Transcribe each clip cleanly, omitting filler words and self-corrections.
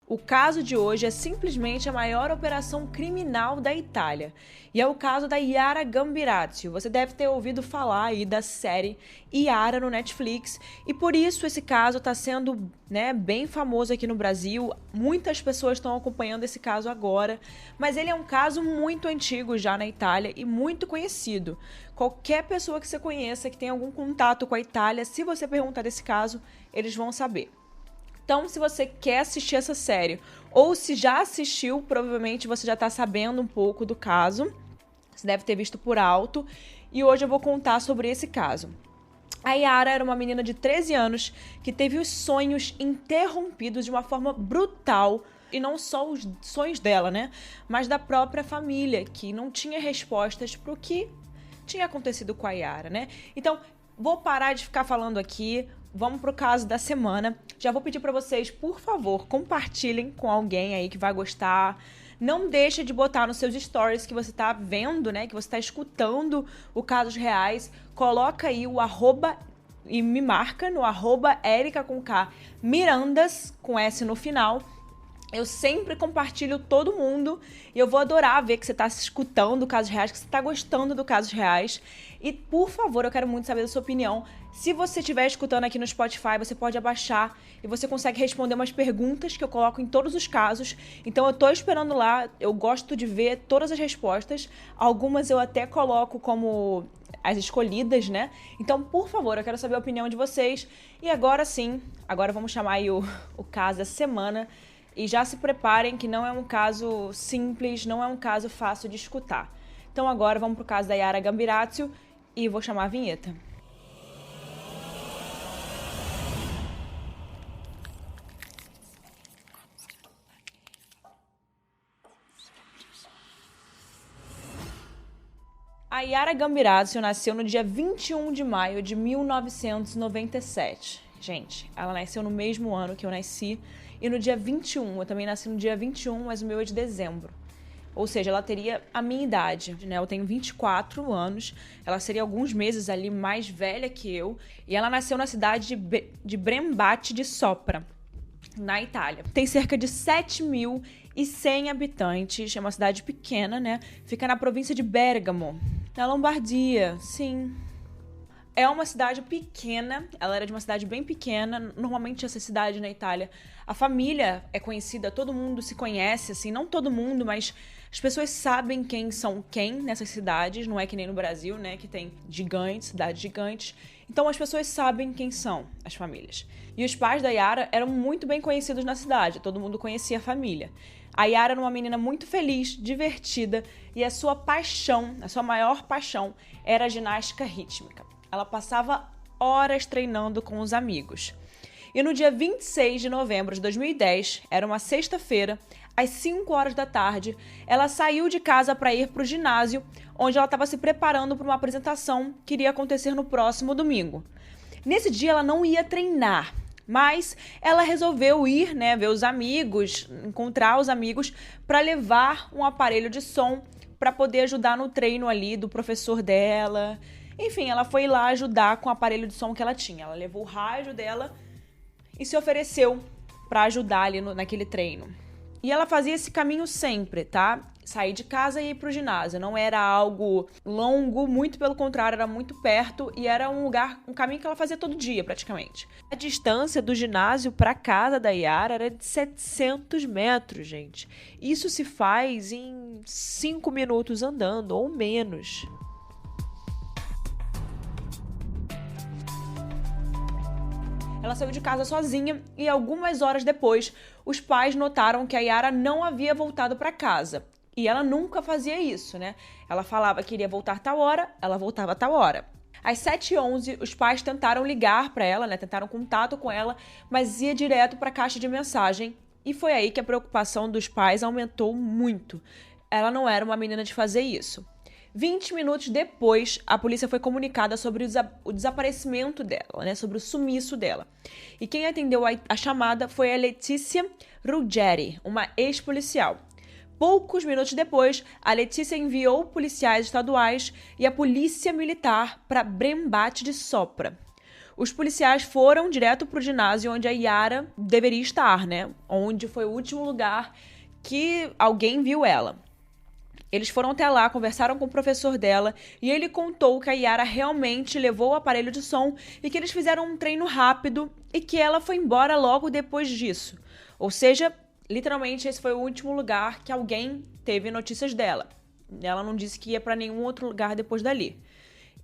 O caso de hoje é simplesmente a maior operação criminal da Itália. E é o caso da Yara Gambirasio. Você deve ter ouvido falar aí da série Yara no Netflix. E por isso esse caso está sendo, bem famoso aqui no Brasil. Muitas pessoas estão acompanhando esse caso agora. Mas ele é um caso muito antigo já na Itália e muito conhecido. Qualquer pessoa que você conheça, que tenha algum contato com a Itália, se você perguntar desse caso, eles vão saber. Então, se você quer assistir essa série, ou se já assistiu, provavelmente você já está sabendo um pouco do caso. Você deve ter visto por alto. E hoje eu vou contar sobre esse caso. A Yara era uma menina de 13 anos que teve os sonhos interrompidos de uma forma brutal. E não só os sonhos dela, mas da própria família, que não tinha respostas para o que tinha acontecido com a Yara, Então, vou parar de ficar falando aqui. Vamos pro caso da semana. Já vou pedir para vocês, por favor, compartilhem com alguém aí que vai gostar. Não deixa de botar nos seus stories que você tá vendo, que você tá escutando o Casos Reais. Coloca aí o arroba e me marca no arroba Erica com K Mirandas, com S no final. Eu sempre compartilho todo mundo e eu vou adorar ver que você está escutando Casos Reais, que você está gostando do Casos Reais. E, por favor, eu quero muito saber da sua opinião. Se você estiver escutando aqui no Spotify, você pode abaixar e você consegue responder umas perguntas que eu coloco em todos os casos. Então, eu tô esperando lá, eu gosto de ver todas as respostas. Algumas eu até coloco como as escolhidas, Então, por favor, eu quero saber a opinião de vocês. E agora sim, agora vamos chamar aí o caso da semana. E já se preparem que não é um caso simples, não é um caso fácil de escutar. Então agora vamos pro caso da Yara Gambirasio e vou chamar a vinheta. A Yara Gambirasio nasceu no dia 21 de maio de 1997. Gente, ela nasceu no mesmo ano que eu nasci. E no dia 21, eu também nasci no dia 21, mas o meu é de dezembro. Ou seja, ela teria a minha idade, Eu tenho 24 anos, ela seria alguns meses ali mais velha que eu. E ela nasceu na cidade de Brembate di Sopra, na Itália. Tem cerca de 7.100 habitantes, é uma cidade pequena, Fica na província de Bergamo, na Lombardia, sim. É uma cidade pequena, ela era de uma cidade bem pequena. Normalmente essa cidade na Itália, a família é conhecida, todo mundo se conhece, assim, não todo mundo, mas as pessoas sabem quem são quem nessas cidades, não é que nem no Brasil, que tem gigantes, cidades gigantes. Então as pessoas sabem quem são as famílias. E os pais da Yara eram muito bem conhecidos na cidade, todo mundo conhecia a família. A Yara era uma menina muito feliz, divertida, e a sua paixão, a sua maior paixão, era a ginástica rítmica. Ela passava horas treinando com os amigos. E no dia 26 de novembro de 2010, era uma sexta-feira, às 5 horas da tarde, ela saiu de casa para ir para o ginásio, onde ela estava se preparando para uma apresentação que iria acontecer no próximo domingo. Nesse dia ela não ia treinar, mas ela resolveu ir, ver os amigos, encontrar os amigos, para levar um aparelho de som para poder ajudar no treino ali do professor dela. Enfim, ela foi lá ajudar com o aparelho de som que ela tinha. Ela levou o rádio dela e se ofereceu para ajudar ali naquele treino. E ela fazia esse caminho sempre, tá? Sair de casa e ir pro ginásio. Não era algo longo, muito pelo contrário, era muito perto e era um caminho que ela fazia todo dia, praticamente. A distância do ginásio para casa da Yara era de 700 metros, gente. Isso se faz em 5 minutos andando ou menos. Ela saiu de casa sozinha e algumas horas depois, os pais notaram que a Yara não havia voltado para casa. E ela nunca fazia isso, Ela falava que iria voltar tal hora, ela voltava tal hora. Às 7h11, os pais tentaram ligar para ela, tentaram contato com ela, mas ia direto para a caixa de mensagem. E foi aí que a preocupação dos pais aumentou muito. Ela não era uma menina de fazer isso. 20 minutos depois, a polícia foi comunicada sobre o desaparecimento dela, sobre o sumiço dela. E quem atendeu a chamada foi a Letícia Ruggeri, uma ex-policial. Poucos minutos depois, a Letícia enviou policiais estaduais e a polícia militar para Brembate di Sopra. os policiais foram direto pro ginásio onde a Yara deveria estar, né? Onde foi o último lugar que alguém viu ela. Eles foram até lá, conversaram com o professor dela e ele contou que a Yara realmente levou o aparelho de som e que eles fizeram um treino rápido e que ela foi embora logo depois disso. Ou seja, literalmente esse foi o último lugar que alguém teve notícias dela. Ela não disse que ia para nenhum outro lugar depois dali.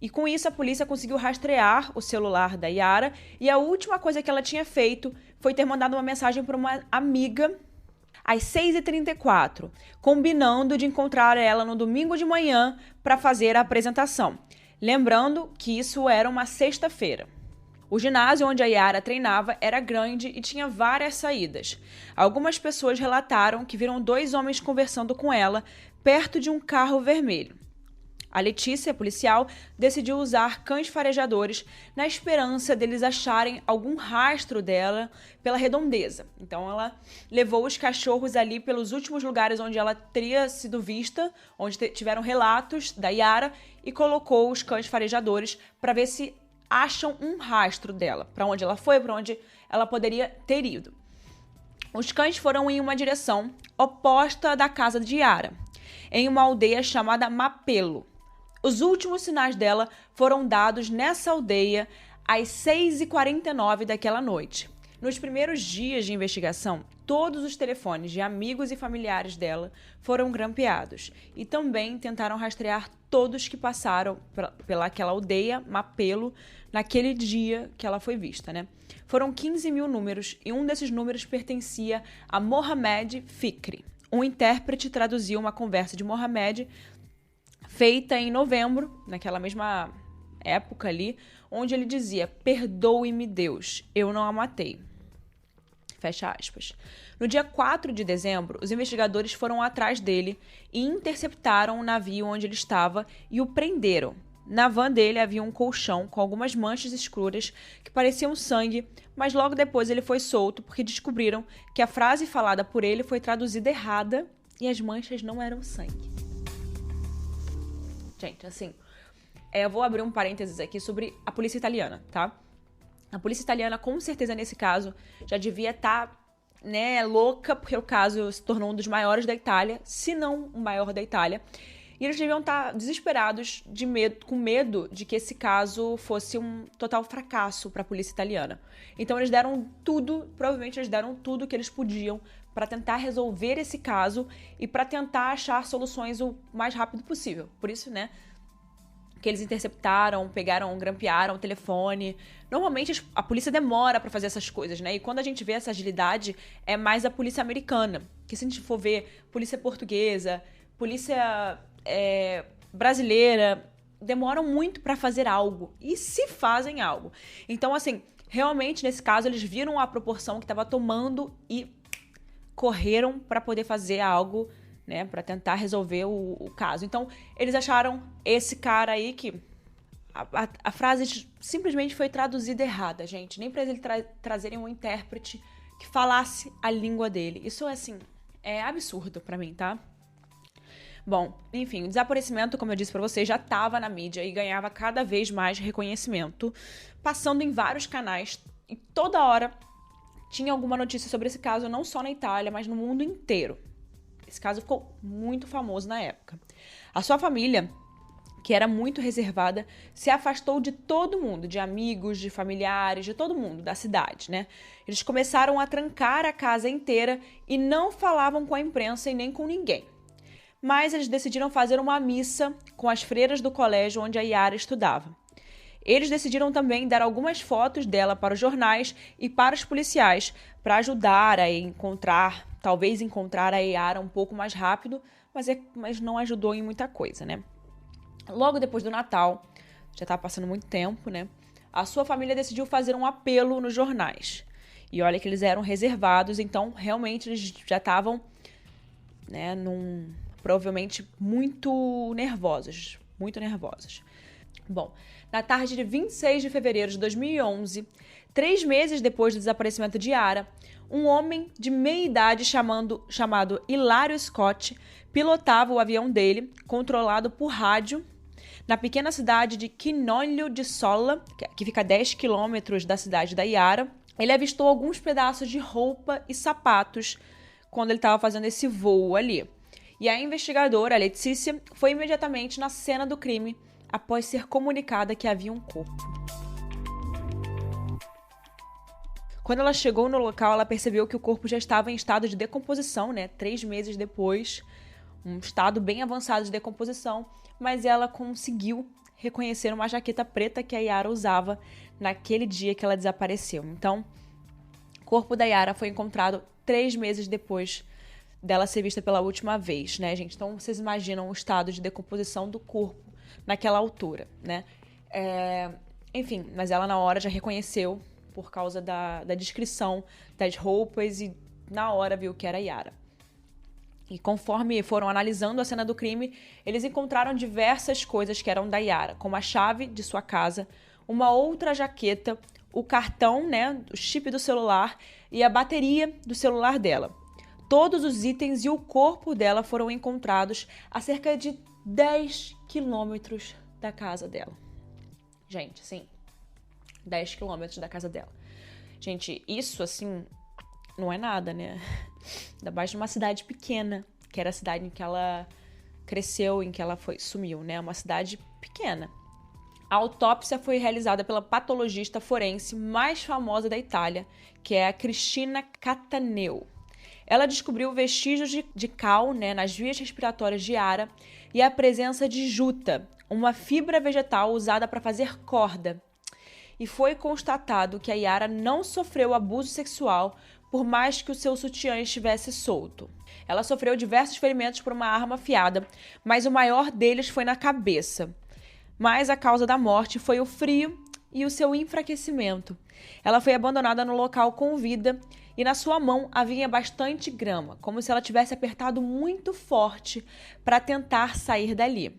E com isso a polícia conseguiu rastrear o celular da Yara e a última coisa que ela tinha feito foi ter mandado uma mensagem para uma amiga às 6h34, combinando de encontrar ela no domingo de manhã para fazer a apresentação. Lembrando que isso era uma sexta-feira. O ginásio onde a Yara treinava era grande e tinha várias saídas. Algumas pessoas relataram que viram 2 homens conversando com ela perto de um carro vermelho. A Letícia, policial, decidiu usar cães farejadores na esperança deles acharem algum rastro dela pela redondeza. Então ela levou os cachorros ali pelos últimos lugares onde ela teria sido vista, onde tiveram relatos da Yara, e colocou os cães farejadores para ver se acham um rastro dela, para onde ela foi, para onde ela poderia ter ido. Os cães foram em uma direção oposta da casa de Yara, em uma aldeia chamada Mapelo. Os últimos sinais dela foram dados nessa aldeia às 6h49 daquela noite. Nos primeiros dias de investigação, todos os telefones de amigos e familiares dela foram grampeados e também tentaram rastrear todos que passaram pelaquela aldeia, Mapelo, naquele dia que ela foi vista, né? Foram 15 mil números e um desses números pertencia a Mohamed Fikri. Um intérprete traduziu uma conversa de Mohamed feita em novembro, naquela mesma época ali, onde ele dizia: "Perdoe-me, Deus, eu não a matei." Fecha aspas. No dia 4 de dezembro, os investigadores foram atrás dele e interceptaram o navio onde ele estava e o prenderam. Na van dele havia um colchão com algumas manchas escuras que pareciam sangue, mas logo depois ele foi solto porque descobriram que a frase falada por ele foi traduzida errada e as manchas não eram sangue. Gente, assim, eu vou abrir um parênteses aqui sobre a polícia italiana, tá? A polícia italiana, com certeza, nesse caso, já devia estar, louca, porque o caso se tornou um dos maiores da Itália, se não o maior da Itália. E eles deviam estar desesperados, com medo de que esse caso fosse um total fracasso para a polícia italiana. Então eles deram tudo, provavelmente eles deram tudo que eles podiam para tentar resolver esse caso e para tentar achar soluções o mais rápido possível. Por isso, que eles interceptaram, grampearam o telefone. Normalmente a polícia demora para fazer essas coisas, né? E quando a gente vê essa agilidade, é mais a polícia americana. Porque se a gente for ver polícia portuguesa, polícia brasileira, demoram muito para fazer algo. E se fazem algo. Então, assim, realmente, nesse caso, eles viram a proporção que estava tomando e correram para poder fazer algo, né, para tentar resolver o caso. Então, eles acharam esse cara aí que a frase simplesmente foi traduzida errada, gente. Nem para eles trazerem um intérprete que falasse a língua dele. Isso, assim, é absurdo para mim, tá? Bom, enfim, o desaparecimento, como eu disse pra vocês, já estava na mídia e ganhava cada vez mais reconhecimento, passando em vários canais e toda hora tinha alguma notícia sobre esse caso, não só na Itália, mas no mundo inteiro. Esse caso ficou muito famoso na época. A sua família, que era muito reservada, se afastou de todo mundo, de amigos, de familiares, de todo mundo da cidade, né? Eles começaram a trancar a casa inteira e não falavam com a imprensa e nem com ninguém. Mas eles decidiram fazer uma missa com as freiras do colégio onde a Yara estudava. Eles decidiram também dar algumas fotos dela para os jornais e para os policiais para ajudar a talvez encontrar a Yara um pouco mais rápido, mas não ajudou em muita coisa, né? Logo depois do Natal, já estava passando muito tempo, né? A sua família decidiu fazer um apelo nos jornais. E olha que eles eram reservados, então realmente eles já estavam, provavelmente muito nervosos. Bom, na tarde de 26 de fevereiro de 2011, 3 meses depois do desaparecimento de Yara, um homem de meia idade chamado Hilário Scott pilotava o avião dele, controlado por rádio, na pequena cidade de Quinolho de Sola, que fica a 10 quilômetros da cidade da Yara. Ele avistou alguns pedaços de roupa e sapatos quando ele estava fazendo esse voo ali. E a investigadora, a Letícia, foi imediatamente na cena do crime após ser comunicada que havia um corpo. Quando ela chegou no local, ela percebeu que o corpo já estava em estado de decomposição, 3 meses depois, um estado bem avançado de decomposição, mas ela conseguiu reconhecer uma jaqueta preta que a Yara usava naquele dia que ela desapareceu. Então, o corpo da Yara foi encontrado 3 meses depois dela ser vista pela última vez, gente? Então, vocês imaginam o estado de decomposição do corpo naquela altura, Enfim, mas ela na hora já reconheceu por causa da descrição das roupas e na hora viu que era Yara. E conforme foram analisando a cena do crime, eles encontraram diversas coisas que eram da Yara, como a chave de sua casa, uma outra jaqueta, o cartão, o chip do celular e a bateria do celular dela. Todos os itens e o corpo dela foram encontrados a cerca de 10 quilômetros da casa dela. Gente, sim, 10 quilômetros da casa dela. Gente, isso, assim, não é nada, Ainda mais numa cidade pequena, que era a cidade em que ela cresceu, em que ela sumiu, Uma cidade pequena. A autópsia foi realizada pela patologista forense mais famosa da Itália, que é a Cristina Cattaneo. Ela descobriu vestígios de cal, nas vias respiratórias de Yara e a presença de juta, uma fibra vegetal usada para fazer corda. E foi constatado que a Yara não sofreu abuso sexual por mais que o seu sutiã estivesse solto. Ela sofreu diversos ferimentos por uma arma afiada, mas o maior deles foi na cabeça. Mas a causa da morte foi o frio e o seu enfraquecimento. Ela foi abandonada no local com vida e na sua mão havia bastante grama, como se ela tivesse apertado muito forte para tentar sair dali.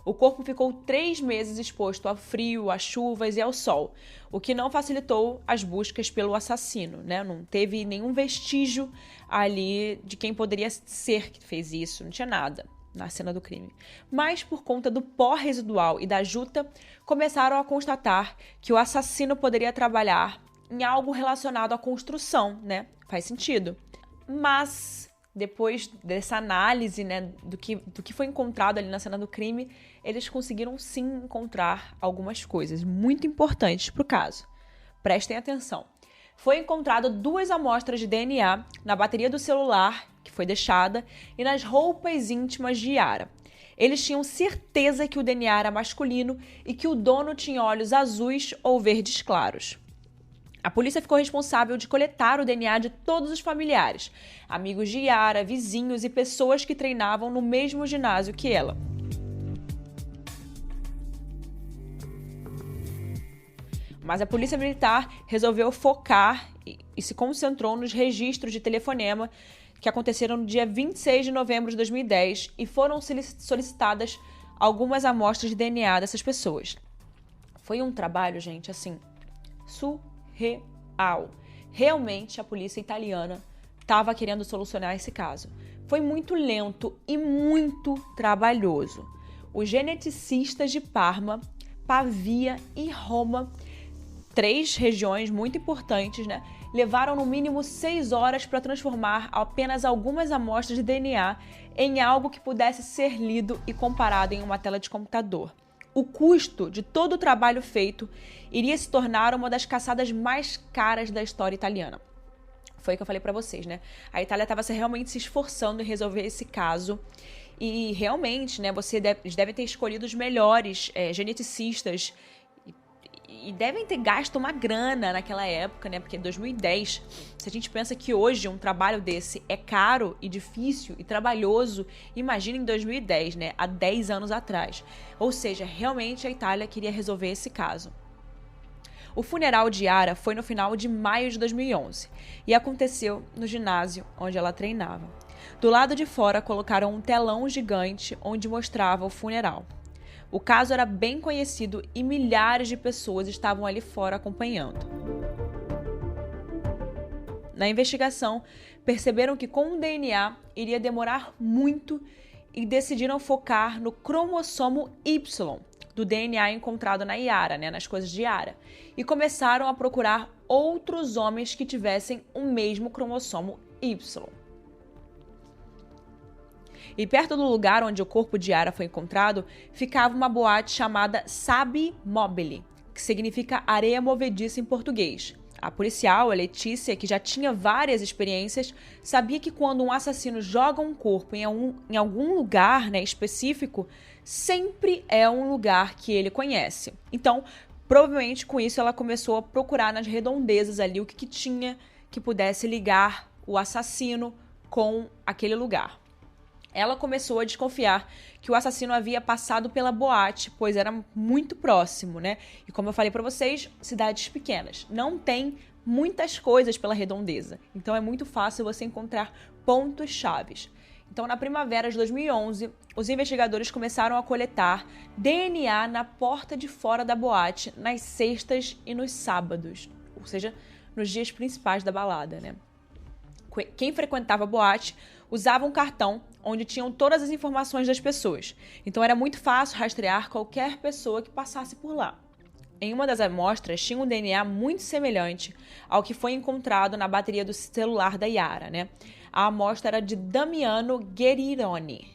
O corpo ficou 3 meses exposto ao frio, a chuvas e ao sol, o que não facilitou as buscas pelo assassino, Não teve nenhum vestígio ali de quem poderia ser que fez isso, não tinha nada na cena do crime. Mas, por conta do pó residual e da juta, começaram a constatar que o assassino poderia trabalhar em algo relacionado à construção, Faz sentido. Mas, depois dessa análise, do que foi encontrado ali na cena do crime, eles conseguiram sim encontrar algumas coisas muito importantes para o caso. Prestem atenção. Foi encontrado 2 amostras de DNA na bateria do celular, que foi deixada, e nas roupas íntimas de Yara. Eles tinham certeza que o DNA era masculino e que o dono tinha olhos azuis ou verdes claros. A polícia ficou responsável de coletar o DNA de todos os familiares, amigos de Yara, vizinhos e pessoas que treinavam no mesmo ginásio que ela. Mas a polícia militar resolveu focar e se concentrou nos registros de telefonema que aconteceram no dia 26 de novembro de 2010 e foram solicitadas algumas amostras de DNA dessas pessoas. Foi um trabalho, gente, assim, surreal. Realmente a polícia italiana estava querendo solucionar esse caso. Foi muito lento e muito trabalhoso. Os geneticistas de Parma, Pavia e Roma, 3 regiões muito importantes, levaram no mínimo 6 horas para transformar apenas algumas amostras de DNA em algo que pudesse ser lido e comparado em uma tela de computador. O custo de todo o trabalho feito iria se tornar uma das caçadas mais caras da história italiana. Foi o que eu falei para vocês, A Itália estava realmente se esforçando em resolver esse caso e realmente, eles devem ter escolhido os melhores geneticistas e devem ter gasto uma grana naquela época, porque em 2010, se a gente pensa que hoje um trabalho desse é caro e difícil e trabalhoso, imagina em 2010, há 10 anos atrás. Ou seja, realmente a Itália queria resolver esse caso. O funeral de Yara foi no final de maio de 2011 e aconteceu no ginásio onde ela treinava. Do lado de fora colocaram um telão gigante onde mostrava o funeral. O caso era bem conhecido e milhares de pessoas estavam ali fora acompanhando. Na investigação, perceberam que com o DNA iria demorar muito e decidiram focar no cromossomo Y do DNA encontrado na Yara, né, nas coisas de Yara, e começaram a procurar outros homens que tivessem o mesmo cromossomo Y. E perto do lugar onde o corpo de Yara foi encontrado, ficava uma boate chamada Sabe Mobile, que significa areia movediça em português. A policial, a Letícia, que já tinha várias experiências, sabia que quando um assassino joga um corpo em algum lugar, né, específico, sempre é um lugar que ele conhece. Então, provavelmente com isso ela começou a procurar nas redondezas ali o que tinha que pudesse ligar o assassino com aquele lugar. Ela começou a desconfiar que o assassino havia passado pela boate, pois era muito próximo, né? E como eu falei para vocês, cidades pequenas não tem muitas coisas pela redondeza. Então é muito fácil você encontrar pontos chaves. Então, na primavera de 2011, os investigadores começaram a coletar DNA na porta de fora da boate, nas sextas e nos sábados, ou seja, nos dias principais da balada, né? Quem frequentava a boate usava um cartão onde tinham todas as informações das pessoas. Então era muito fácil rastrear qualquer pessoa que passasse por lá. Em uma das amostras tinha um DNA muito semelhante ao que foi encontrado na bateria do celular da Yara, né? A amostra era de Damiano Guerironi,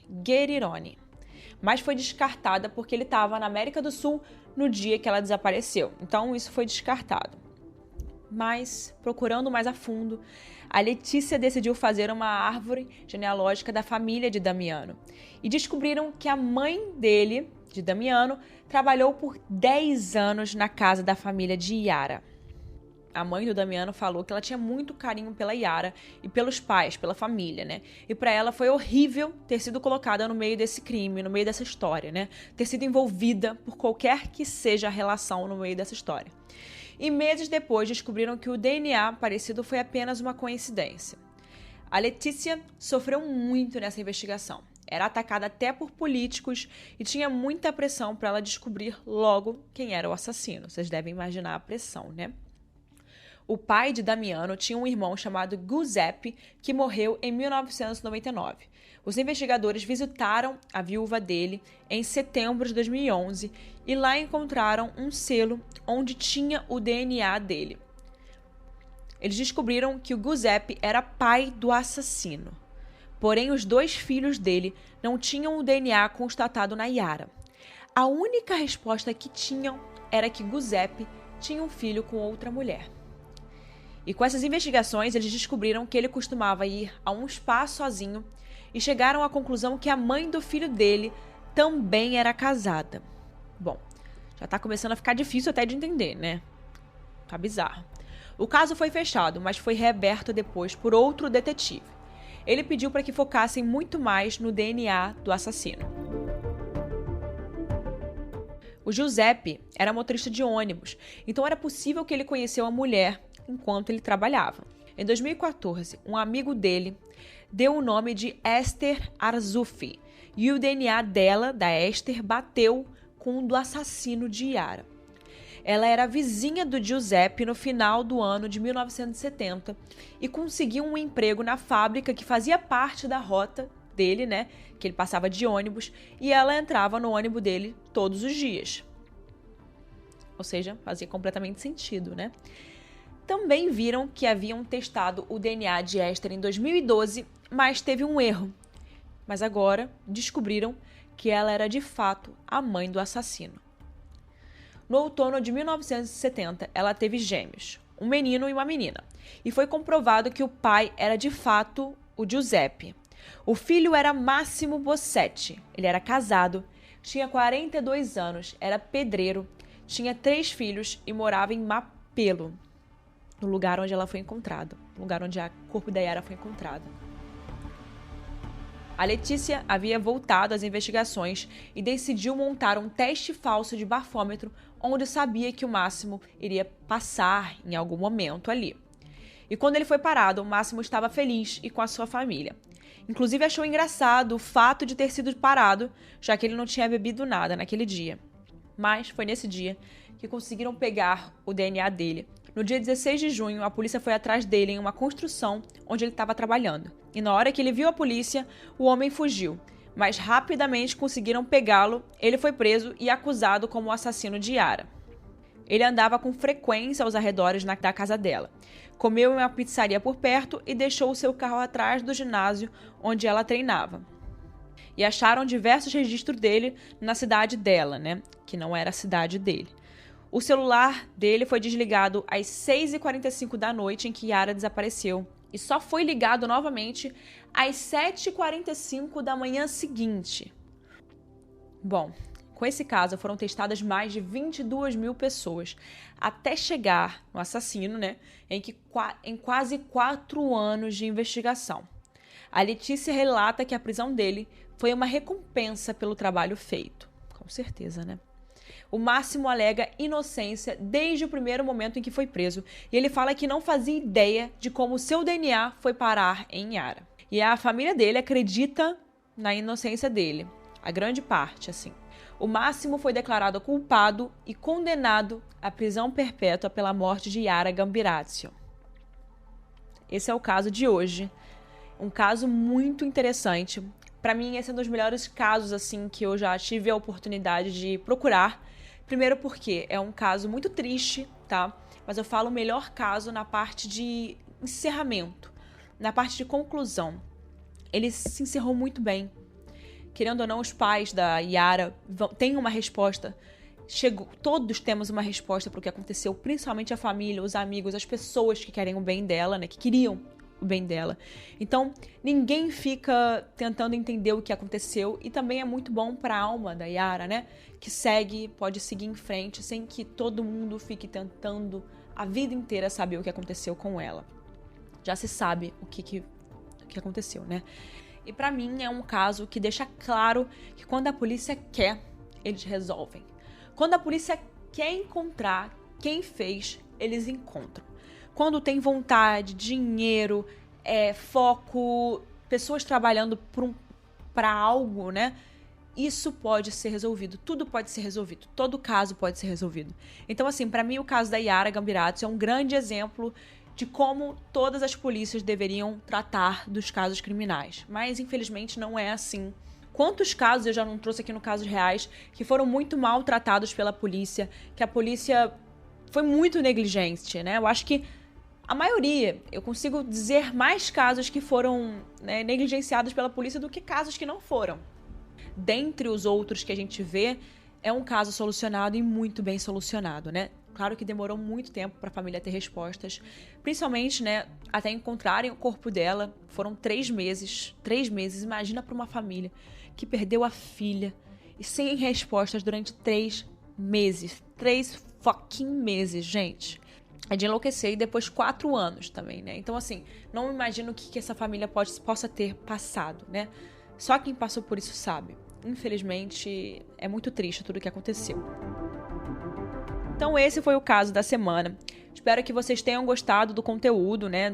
mas foi descartada porque ele estava na América do Sul no dia que ela desapareceu. Então isso foi descartado. Mas, procurando mais a fundo, a Letícia decidiu fazer uma árvore genealógica da família de Damiano. E descobriram que a mãe dele, de Damiano, trabalhou por 10 anos na casa da família de Yara. A mãe do Damiano falou que ela tinha muito carinho pela Yara e pelos pais, pela família, né? E para ela foi horrível ter sido colocada no meio desse crime, no meio dessa história, né? Ter sido envolvida por qualquer que seja a relação no meio dessa história. E meses depois descobriram que o DNA parecido foi apenas uma coincidência. A Letícia sofreu muito nessa investigação. Era atacada até por políticos e tinha muita pressão para ela descobrir logo quem era o assassino. Vocês devem imaginar a pressão, né? O pai de Damiano tinha um irmão chamado Giuseppe que morreu em 1999. Os investigadores visitaram a viúva dele em setembro de 2011 e lá encontraram um selo onde tinha o DNA dele. Eles descobriram que o Giuseppe era pai do assassino. Porém, os 2 filhos dele não tinham o DNA constatado na Yara. A única resposta que tinham era que Giuseppe tinha um filho com outra mulher. E com essas investigações, eles descobriram que ele costumava ir a um spa sozinho e chegaram à conclusão que a mãe do filho dele também era casada. Bom, já tá começando a ficar difícil até de entender, né? Tá bizarro. O caso foi fechado, mas foi reaberto depois por outro detetive. Ele pediu para que focassem muito mais no DNA do assassino. O Giuseppe era motorista de ônibus, então era possível que ele conheceu a mulher enquanto ele trabalhava. Em 2014, um amigo dele deu o nome de Esther Arzuffi e o DNA dela, da Esther, bateu com o do assassino de Yara. Ela era vizinha do Giuseppe no final do ano de 1970 e conseguiu um emprego na fábrica que fazia parte da rota dele, né? Que ele passava de ônibus e ela entrava no ônibus dele todos os dias. Ou seja, fazia completamente sentido, né? Também viram que haviam testado o DNA de Esther em 2012, mas teve um erro. Mas agora descobriram que ela era de fato a mãe do assassino. No outono de 1970, ela teve gêmeos, um menino e uma menina, e foi comprovado que o pai era de fato o Giuseppe. O filho era Massimo Bossetti, ele era casado, tinha 42 anos, era pedreiro, tinha 3 filhos e morava em Mapelo, no lugar onde ela foi encontrada, no lugar onde o corpo da Yara foi encontrado. A Letícia havia voltado às investigações e decidiu montar um teste falso de bafômetro onde sabia que o Máximo iria passar em algum momento ali. E quando ele foi parado, o Máximo estava feliz e com a sua família. Inclusive achou engraçado o fato de ter sido parado, já que ele não tinha bebido nada naquele dia. Mas foi nesse dia que conseguiram pegar o DNA dele. No dia 16 de junho, a polícia foi atrás dele em uma construção onde ele estava trabalhando. E na hora que ele viu a polícia, o homem fugiu. mas rapidamente conseguiram pegá-lo. Ele foi preso e acusado como o assassino de Yara. Ele andava com frequência aos arredores da casa dela. Comeu em uma pizzaria por perto e deixou o seu carro atrás do ginásio onde ela treinava. E acharam diversos registros dele na cidade dela, né? Que não era a cidade dele. O celular dele foi desligado às 6h45 da noite em que Yara desapareceu. E só foi ligado novamente às 7h45 da manhã seguinte. Bom, com esse caso foram testadas mais de 22 mil pessoas até chegar no assassino, né? Em quase 4 anos de investigação. A Letícia relata que a prisão dele foi uma recompensa pelo trabalho feito. Com certeza, né? O Máximo alega inocência desde o primeiro momento em que foi preso. E ele fala que não fazia ideia de como o seu DNA foi parar em Yara. E a família dele acredita na inocência dele. A grande parte, assim. O Máximo foi declarado culpado e condenado à prisão perpétua pela morte de Yara Gambirazio. Esse é o caso de hoje. Um caso muito interessante. Para mim, esse é um dos melhores casos assim que eu já tive a oportunidade de procurar. Primeiro porque é um caso muito triste, tá? Mas eu falo o melhor caso na parte de encerramento, na parte de conclusão. Ele se encerrou muito bem. Querendo ou não, os pais da Yara têm uma resposta. Todos temos uma resposta para o que aconteceu, principalmente a família, os amigos, as pessoas que querem o bem dela, né? Que queriam o bem dela. Então, ninguém fica tentando entender o que aconteceu e também é muito bom para a alma da Yara, né? Que pode seguir em frente sem que todo mundo fique tentando a vida inteira saber o que aconteceu com ela. Já se sabe o que aconteceu, né? E para mim é um caso que deixa claro que quando a polícia quer, eles resolvem. Quando a polícia quer encontrar quem fez, eles encontram. Quando tem vontade, dinheiro, foco, pessoas trabalhando para algo, né? Isso pode ser resolvido. Tudo pode ser resolvido. Todo caso pode ser resolvido. Então, assim, para mim o caso da Yara Gambirazio é um grande exemplo de como todas as polícias deveriam tratar dos casos criminais. Mas, infelizmente, não é assim. Quantos casos eu já não trouxe aqui no Casos Reais que foram muito maltratados pela polícia, que a polícia foi muito negligente, né? Eu acho que a maioria, eu consigo dizer mais casos que foram, né, negligenciados pela polícia do que casos que não foram. Dentre os outros que a gente vê, é um caso solucionado e muito bem solucionado, né? Claro que demorou muito tempo para a família ter respostas, principalmente, né, até encontrarem o corpo dela. Foram 3 meses. 3 meses, imagina para uma família que perdeu a filha e sem respostas durante 3 meses. 3 fucking meses, gente. É de enlouquecer, e depois 4 anos também, né? Então, assim, não imagino o que essa família possa ter passado, né? Só quem passou por isso sabe. Infelizmente, é muito triste tudo o que aconteceu. Então, esse foi o caso da semana. Espero que vocês tenham gostado do conteúdo, né?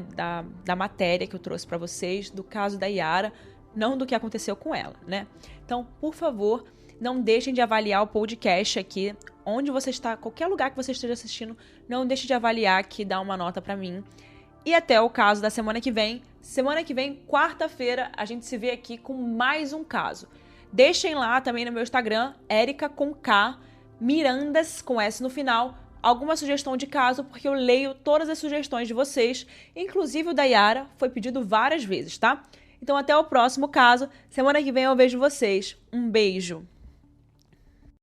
Da matéria que eu trouxe pra vocês, do caso da Yara, não do que aconteceu com ela, né? Então, por favor, não deixem de avaliar o podcast aqui, onde você está, qualquer lugar que você esteja assistindo, não deixe de avaliar aqui, dar uma nota pra mim. E até o caso da semana que vem. Semana que vem, quarta-feira, a gente se vê aqui com mais um caso. Deixem lá também no meu Instagram, Erica com K, Mirandas com S no final, alguma sugestão de caso, porque eu leio todas as sugestões de vocês, inclusive o da Yara, foi pedido várias vezes, tá? Então até o próximo caso. Semana que vem eu vejo vocês. Um beijo!